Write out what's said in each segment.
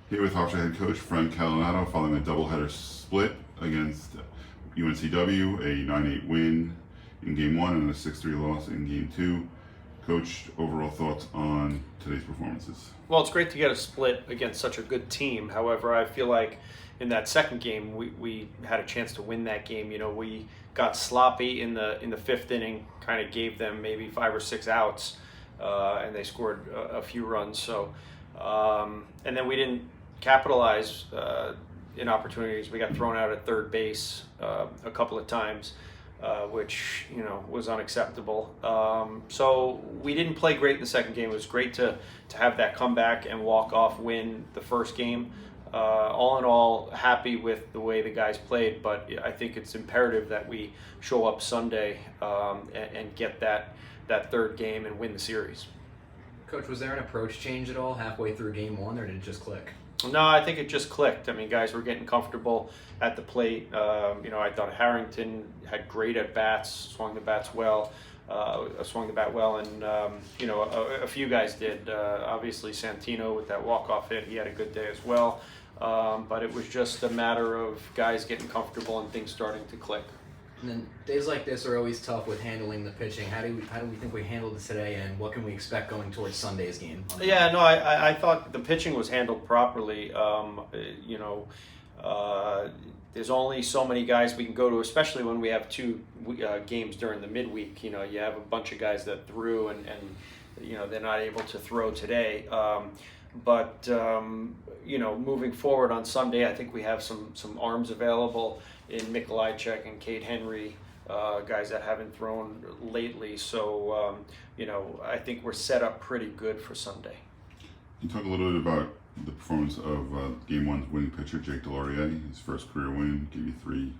Here with Hofstra head coach Frank Catalanotto following a doubleheader split against UNCW, a 9-8 win in Game 1 and a 6-3 loss in Game 2. Coach, overall thoughts on today's performances? Well, it's great to get a split against such a good team. However, I feel like in that second game, we had a chance to win that game. You know, we got sloppy in the fifth inning, kind of gave them maybe 5 or 6 outs, and they scored a few runs. So, and then we didn't capitalize in opportunities. We got thrown out at third base a couple of times, which was unacceptable. So we didn't play great in the second game. It was great to have that comeback and walk-off win the first game. All in all, happy with the way the guys played, but I think it's imperative that we show up Sunday and get that third game and win the series. Coach, was there an approach change at all halfway through Game 1, or did it just click? No, I think it just clicked. I mean, guys were getting comfortable at the plate. I thought Harrington had great at bats, swung the bat well, and a few guys did. Obviously, Santino with that walk-off hit, he had a good day as well. But it was just a matter of guys getting comfortable and things starting to click. And then days like this are always tough with handling the pitching. How do we think we handled it today, and what can we expect going towards Sunday's game? Yeah, no, I thought the pitching was handled properly. There's only so many guys we can go to, especially when we have 2 games during the midweek. You have a bunch of guys that threw, and they're not able to throw today. But moving forward on Sunday, I think we have some arms available in Mikolajczyk and Cade Henry, guys that haven't thrown lately. So, I think we're set up pretty good for Sunday. Can you talk a little bit about the performance of Game 1's winning pitcher, Jake Delorier? His first career win, gave you 3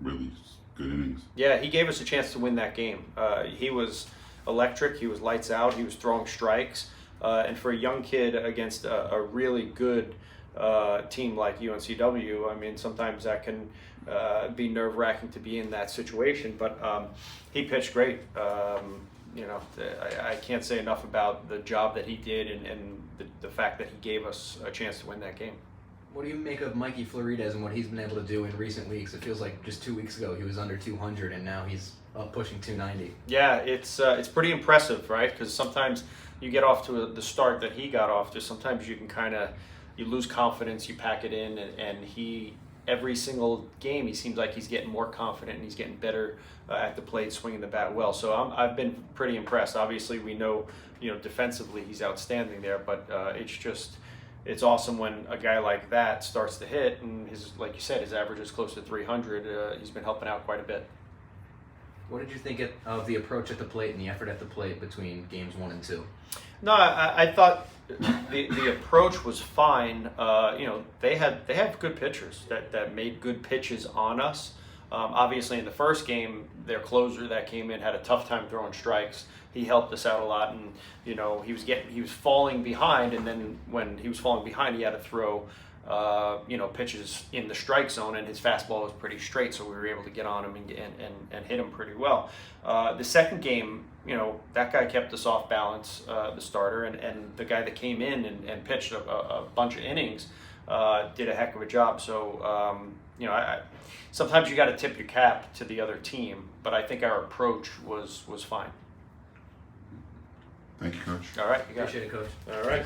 really good innings. Yeah, he gave us a chance to win that game. He was electric. He was lights out. He was throwing strikes. And for a young kid against a really good team like UNCW, I mean, sometimes that can be nerve-wracking to be in that situation. But he pitched great. I can't say enough about the job that he did and the fact that he gave us a chance to win that game. What do you make of Mikey Florides and what he's been able to do in recent weeks? It feels like just 2 weeks ago he was under 200, and now he's up pushing 290. Yeah, it's pretty impressive, right? Because sometimes you get off to the start that he got off to. Sometimes you can you lose confidence, you pack it in, and he, every single game, he seems like he's getting more confident and he's getting better at the plate, swinging the bat well. So I've been pretty impressed. Obviously, we know, defensively he's outstanding there, but it's awesome when a guy like that starts to hit, and like you said, his average is close to 300. He's been helping out quite a bit. What did you think of the approach at the plate and the effort at the plate between games 1 and 2? No, I thought the approach was fine. They have good pitchers that made good pitches on us. Obviously, in the first game, their closer that came in had a tough time throwing strikes. He helped us out a lot, and he was falling behind, and then when he was falling behind, he had to throw pitches in the strike zone, and his fastball was pretty straight, so we were able to get on him and hit him pretty well. The second game, that guy kept us off balance, the starter, and the guy that came in and pitched a bunch of innings did a heck of a job. So, sometimes you got to tip your cap to the other team, but I think our approach was fine. Thank you, Coach. All right, you got Appreciate it, Coach. All right.